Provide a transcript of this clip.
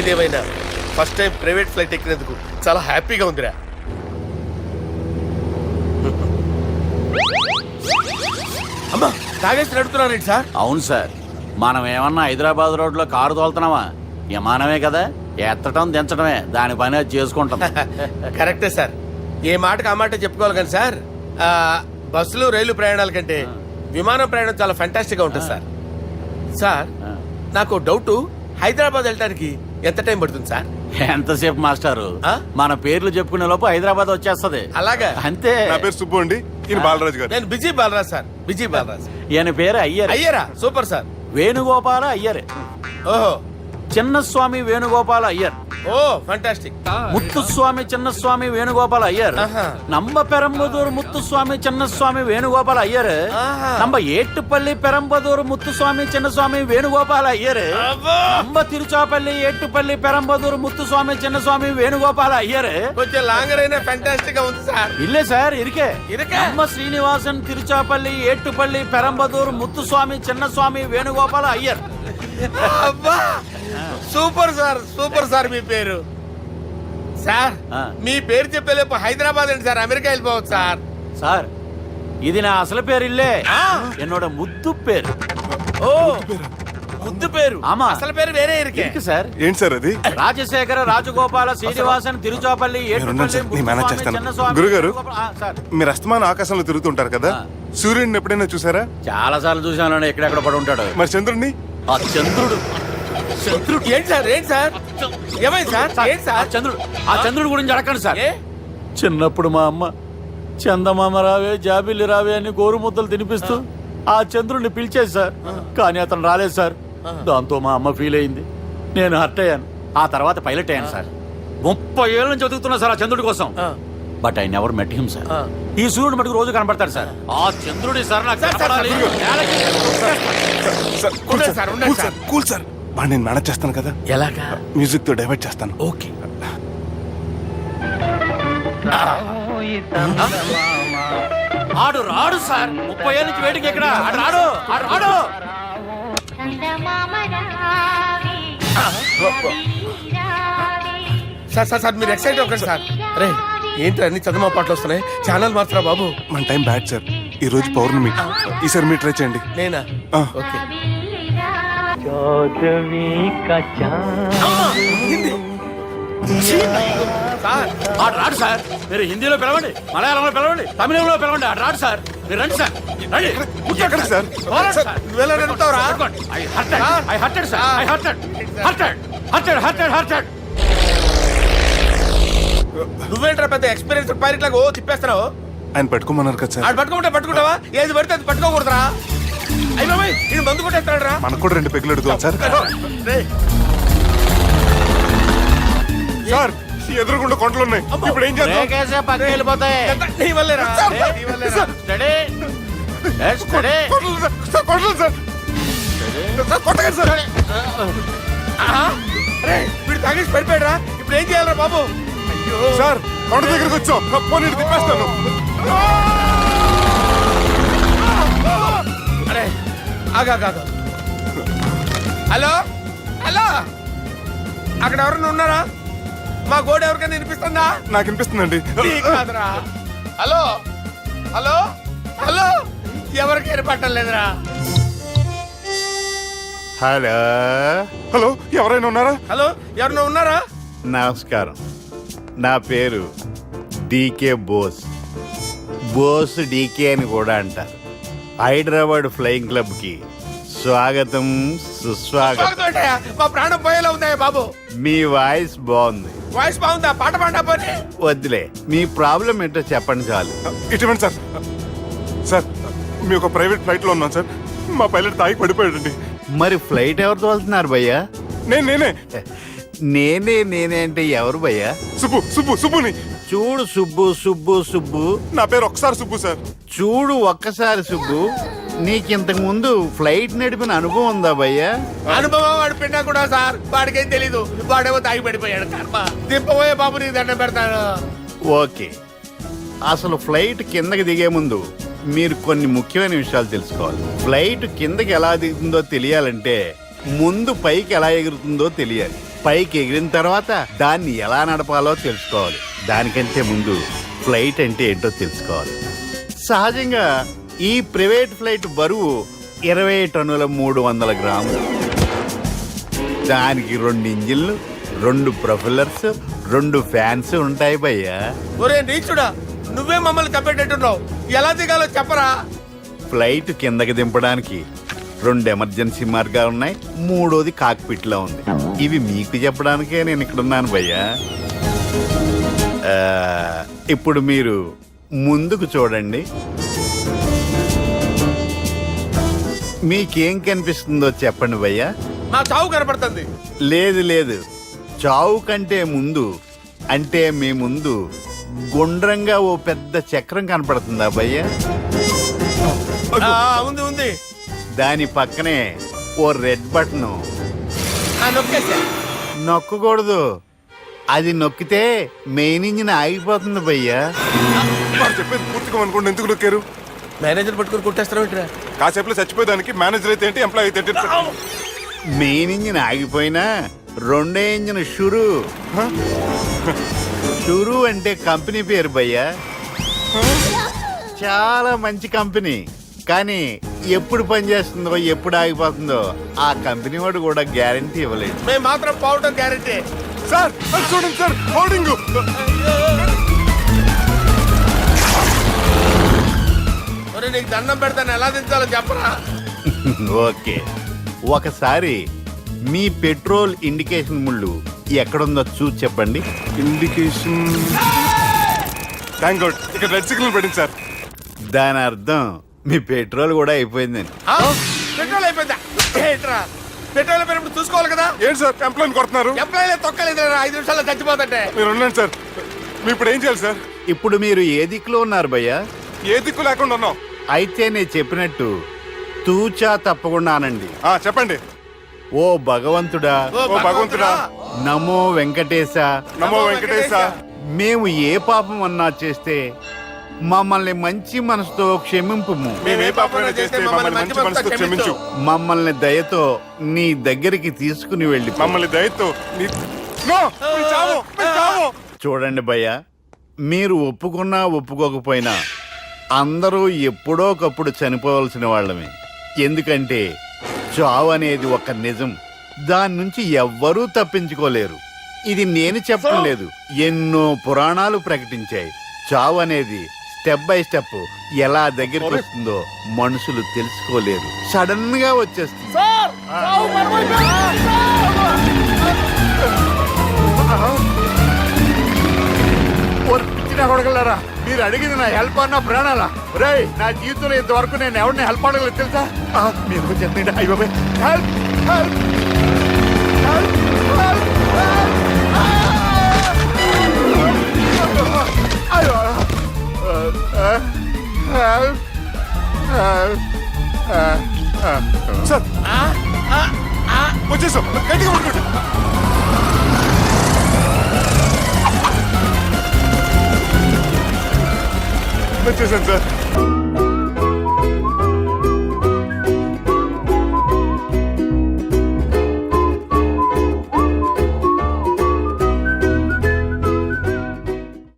ఏదేమైనా first time private flight ఎక్కినందుకు చాలా హ్యాపీగా ఉందిరా. అమ్మా తాగేసి నడుపుతున్నారేంటి సార్? అవును సార్, మనం ఏమన్నా హైదరాబాద్ రోడ్లో కారు తోలుతున్నామా? విమానమే కదా, ఎత్తడం దించడమే దాని పని అది చేసుకుంటాం. కరెక్టే సార్, ఏ మాటకు ఆ మాట చెప్పుకోవాలి కానీ సార్, బస్సులు రైలు ప్రయాణాల కంటే విమానం ప్రయాణం చాలా ఫ్యాంటాస్టిక్గా ఉంటుంది సార్. సార్ నాకు డౌట్, హైదరాబాద్ వెళ్ళడానికి ఎంత టైం పడుతుంది సార్? ఎంతసేపు మాస్టారు, మన పేర్లు చెప్పుకునే లోపు హైదరాబాద్ వచ్చేస్తది. అలాగా? అంతే. నా పేరు సుబ్బు అండి, ఈయన బాలరాజు గారు. నేను busy Balraj sir, busy Balraj. ఈయన పేరు అయ్యర్. అయ్యరా? Super sir. వేణుగోపాల అయ్యర్. ఓహో, చిన్నస్వామి వేణుగోపాల అయ్యర్. Oh fantastic. ముత్తుస్వామి చిన్నస్వామి వేణుగోపాల అయ్యర్. நம்ம பெரம்பதூர் முத்துசுவாமி சின்னசுவாமி வேணுகோபால ஐயர். நம்ம ஏட்டுப்பள்ளி பெரம்பதூர் முத்துசுவாமி சின்னசுவாமி வேணுகோபால ஐயர். நம்ம திருச்சாப்பள்ளி ஏட்டுப்பள்ளி பெரம்பதூர் முத்துசுவாமி சின்னசுவாమి వేణుగోపాల ஐயர். కొంచెం లాంగర్ అయినా ఫ్యాంటాస్టిక్ గా ఉంది సార్. இல்ல சார், இருக்கே. நம்ம ஸ்ரீனிவாசன் திருச்சாப்பள்ளி ஏட்டுப்பள்ளி பெரம்பதூர் முத்துசுவாమి చిన్నస్వామి వేణుగోపాల ஐயர். అబ్బా సూపర్ సార్, సూపర్ సార్. మీ పేరు సార్, మీ పేరు చెప్పేలేపు హైదరాబాద్ అండి సార్, అమెరికా వెళ్ళిపోవచ్చు సార్. సార్ ఇది నా అసలు పేరు ఇల్లే, என்னோட ముద్దు పేరు. ఓ ముద్దు పేరు? ఆమా, అసలు పేరు వేరే ఇருக்கு సార్. ఏంటి సార్ అది? రాజశేఖర రాజగోపాల శ్రీనివాసన్ తిరుచాపల్లి గురుగారు, మీరు అస్తమాన ఆకాశంలో తిరుగుతుంటారు కదా, సూర్యుడిని ఎప్పుడైనా చూసారా? చాలా సార్లు చూసాను, ఎక్కడెక్కడ పడి ఉంటాడు. మరి చంద్రుడిని? ఆ చంద్రుడు. చంద్రుడు ఏంటి సార్? ఏంటి సార్? ఏమైంది సార్? ఏంటి సార్? చంద్రుడు, ఆ చంద్రుడు గురించి అడగండి సార్. చిన్నప్పుడు మా అమ్మ చందమామ రావే జాబిల్లి రావే అని గోరు ముద్దలు తినిపిస్తూ ఆ చంద్రుడిని పిలిచేది సార్, కానీ అతను రాలేదు సార్. దాంతో మా అమ్మ ఫీల్ అయింది, నేను హర్ట్ అయ్యాను. ఆ తర్వాత పైలట్ అయ్యాను సార్. 30 ఏళ్ళ నుంచి చదువుతున్నా సార్ ఆ చంద్రుడి కోసం. But I never met him sir. ఈ సూర్యుడు మటుకు రోజు కనబడతాడు సార్. ఆ చంద్రుడి సార్ నాకు కనపడాలి. కూల్ సార్, నేను మేనేజ్ చేస్తాను కదా. ఎలాగా? మ్యూజిక్ తో డైవర్ట్ చేస్తాను. ఓకే. ఆడు రాడు సార్, 30 ఏళ్ళ నుంచి వెయిటింగ్. ఎక్కడ రాడు? రాడు. సార్ సార్ సార్ మీరు ఎక్సైట్ అవ్వకండి సార్. రే ఏంటి అన్ని చదువు పాటలు వస్తున్నాయి, ఛానల్ మార్చరా బాబు. మన టైం బ్యాడ్ సార్, ఈ రోజు పౌర్ణమి. ఈసారి మీరు ట్రై చేయండి. నేనా? ఓకే. ఆడు రాడు సార్, మీరు హిందీలో పిలవండి, మలయాళంలో పిలవండి, తమిళంలో పిలవండి. ఆడు రాడు సార్, మీరు రండి సార్. నువ్వేంట్రా పెద్ద ఎక్స్పీరియన్స్ పైలట్ లాగా ఓ తిప్పేస్తున్నావు? ఆయన పట్టుకోమన్నారు కదా సార్. ఆడు పట్టుకుంటే పట్టుకుంటావా? ఏది పడితే అది పట్టుకోకూడదురా. అయ్యి బాబాయ్, ఇది మందు కొట్టేస్తాడు రా. మనకు కూడా 2 పెగ్గులు అడుగుతాం సార్. సార్ ఎదురుగుండా కొండలు ఉన్నాయి, ఇప్పుడు ఏం చేద్దాం? పక్కకి వెళ్ళిపోతాయి. నీ వల్లేరా? వీడు తాగేసి పడిపోయాడు. ఇప్పుడు ఏం చేయాలరా బాబు? సార్ కొండ దగ్గరకు వచ్చాం, పోనీ తిప్పేస్తాను. అరే ఆగా. హలో హలో, అక్కడ ఎవరన్నా ఉన్నారా? మా గోడ ఎవరికైనా వినిపిస్తుందా? నాకు వినిపిస్తుందండి. హలో హలో హలో, ఎవరికి ఏర్పడటం లేదురా. హలో హలో, ఎవరైనా ఉన్నారా? హలో ఎవరైనా ఉన్నారా? నమస్కారం, నా పేరు డీకే బోస్. బోస్ డీకే అని కూడా అంటారు. హైదరాబాద్ ఫ్లయింగ్ క్లబ్ కి స్వాగతం, సుస్వాగతం. మా ప్రాణం పోయేలా ఉందా బాబు? మీ వాయిస్ బాగుంది. వాయిస్ బాగుందా? పాట పాడా పోనీ. వద్దులే, మీ ప్రాబ్లం ఏంటో చెప్పండి చాలు. ఇటువంటి సార్, సార్ మీ ఒక ప్రైవేట్ ఫ్లైట్ లో ఉన్నాం సార్, మా పైలట్ తాగి పడిపోయాడండి. మరి ఫ్లైట్ ఎవరు తోలుతున్నారు భయ్యా? నేనే నేనే అంటే ఎవరు భయ్యా? సుబ్బుని. చూడు సుబ్బు, నా పేరు ఒకసారి సుబ్బు సార్. చూడు ఒక్కసారి సుబ్బు, నీకింతకు ముందు ఫ్లైట్ నడిపిన అనుభవం ఉందా భయ్యా? అనుభవం వాడు పిన్నా కూడా సార్, వాడికేం తెలీదు. వాడేమో తాగి పడిపోయాడు. దింపబోయే బాబు నీకు దండం పెడతాను. ఓకే, అసలు ఫ్లైట్ కిందకి దిగే ముందు మీరు కొన్ని ముఖ్యమైన విషయాలు తెలుసుకోవాలి. ఫ్లైట్ కిందకి ఎలా దిగుతుందో తెలియాలంటే ముందు పైకి ఎలా ఎగురుతుందో తెలియాలి. పైకి ఎగిరిన తర్వాత దాన్ని ఎలా నడపాలో తెలుసుకోవాలి. దానికంటే ముందు ఫ్లైట్ అంటే ఏంటో తెలుసుకోవాలి. సహజంగా ఈ ప్రైవేట్ ఫ్లైట్ బరువు 20 టన్నుల 300 గ్రాములు. దానికి 2 ఇంజిన్లు, 2 ప్రొఫెల్లర్స్, 2 ఫ్యాన్స్ ఉంటాయి భయ్యా. ఒరే నీచుడా, నువ్వే మమ్మల్ని చంపేటట్టున్నావు. ఎలా దిగాలో చెప్పరా? ఫ్లైట్ కిందకి దింపడానికి 2 ఎమర్జెన్సీ మార్గాలు ఉన్నాయి, 3వది కాక్పిట్ లో ఉంది. ఇవి మీకు చెప్పడానికే నేను ఇక్కడ ఉన్నాను భయ్యా. ఇప్పుడు మీరు ముందుకు చూడండి. మీకేం కనిపిస్తుందో చెప్పండి భయ్యా. మా చావు కనపడుతుంది. లేదు లేదు, చావు కంటే ముందు అంటే మీ ముందు గుండ్రంగా ఓ పెద్ద చక్రం కనపడుతుందా భయ్యా? ఉంది ఉంది. దాని పక్కనే ఓ రెడ్ బటన్. నొక్కేసా. నొక్కకూడదు, అది నొక్కితే మెయిన్ ఇంజిన్ ఆగిపోతుంది భయ్యా. వాడు చెప్పేది పూర్తిగా అనుకోండి, ఎందుకు నొక్కారు? మేనేజర్ పట్టుకుని కుట్టేస్తారా ఏంట్రా? కాసేపులో చచ్చిపోయేదానికి మేనేజర్ అయితే ఏంటి, ఎంప్లాయ్ అయితే ఏంటి? మెయిన్ ఇంజిన్ ఆగిపోయినా 2వ ఇంజిన్ షురు. షురు అంటే కంపెనీ పేరు భయ్యా. చాలా మంచి కంపెనీ, కానీ ఎప్పుడు పనిచేస్తుందో ఎప్పుడు ఆగిపోతుందో ఆ కంపెనీ వాడు కూడా గ్యారంటీ ఇవ్వలేదు. మేము మాత్రం పోవటం గ్యారెంటీ. సార్ అది చూడండి సార్, హోర్డింగ్. ఒరే నీకు దండం పెడతాను, ఎలా దించాలో చెప్పరా? ఓకే, ఒకసారి మీ పెట్రోల్ ఇండికేషన్ ముళ్ళు ఎక్కడుందో చూసి చెప్పండి. ఇండికేషన్. థ్యాంక్ గాడ్, ఇక్కడ రెడ్ సిగ్నల్ పడింది సార్. దాని అర్థం మీ పెట్రోల్ కూడా అయిపోయిందని. పెట్రోల్ అయిపోయిందా? ఏంట్రా పెట్రోల్ అయిపోయినప్పుడు చూసుకోవాలి కదా. ఏంటి సార్ ఎంప్లాయ్ కొడుతున్నారు? ఎంప్లాయీ తొక్కలేదు, 5 నిమిషాల్లో చచ్చిపోతుంటే. మీరు ఉండండి సార్, మీరు ఇప్పుడు ఏం చేయాలి సార్? ఇప్పుడు మీరు ఏ దిక్కులో ఉన్నారు భయ్యా? ఏ దిక్కు లేకుండా ఉన్నాం. అయితే నేను చెప్పినట్టు తూచా తప్పకుండా అనండి. చెప్పండి. ఓ భగవంతుడా, ఓ భగవంతుడా, నమో వెంకటేశ, నమో వెంకటేశ. మేము ఏ పాపం అన్నా చేస్తే మమ్మల్ని మంచి మనసుతో క్షమింపుము. మేము ఏ పాపమైనా చేస్తే మమ్మల్ని మంచి మనసుతో క్షమించు. మమ్మల్ని దయతో నీ దగ్గరికి తీసుకుని వెళ్ళి మమ్మల్ని దయతో నో, మీ చావు, మీ చావు. చూడండి భయ్యా, మీరు ఒప్పుకున్నా ఒప్పుకోకపోయినా అందరూ ఎప్పుడో ఒకప్పుడు చనిపోవలసిన వాళ్ళమే. ఎందుకంటే చావు అనేది ఒక నిజం, దాని నుంచి ఎవ్వరూ తప్పించుకోలేరు. ఇది నేను చెప్పడం లేదు, ఎన్నో పురాణాలు ప్రకటించాయి. చావు అనేది స్టెప్ బై స్టెప్ ఎలా దగ్గరికి వస్తుందో మనుషులు తెలుసుకోలేరు, సడన్ గా వచ్చేస్తుంది. కొడగలరా, మీరు అడిగింది నా హెల్ప్ అన్న ప్రాణాలా? రేయ్, నా జీవితంలో ఇంతవరకు నేను ఎవరిని హెల్ప్ అడగలేదు తెలుసా? మీరు చెప్పండి. అయ్యో హెల్ప్ హెల్ప్ సార్ వచ్చేసాం, గట్టిగా పట్టుకోండి. వచ్చేసాను సార్.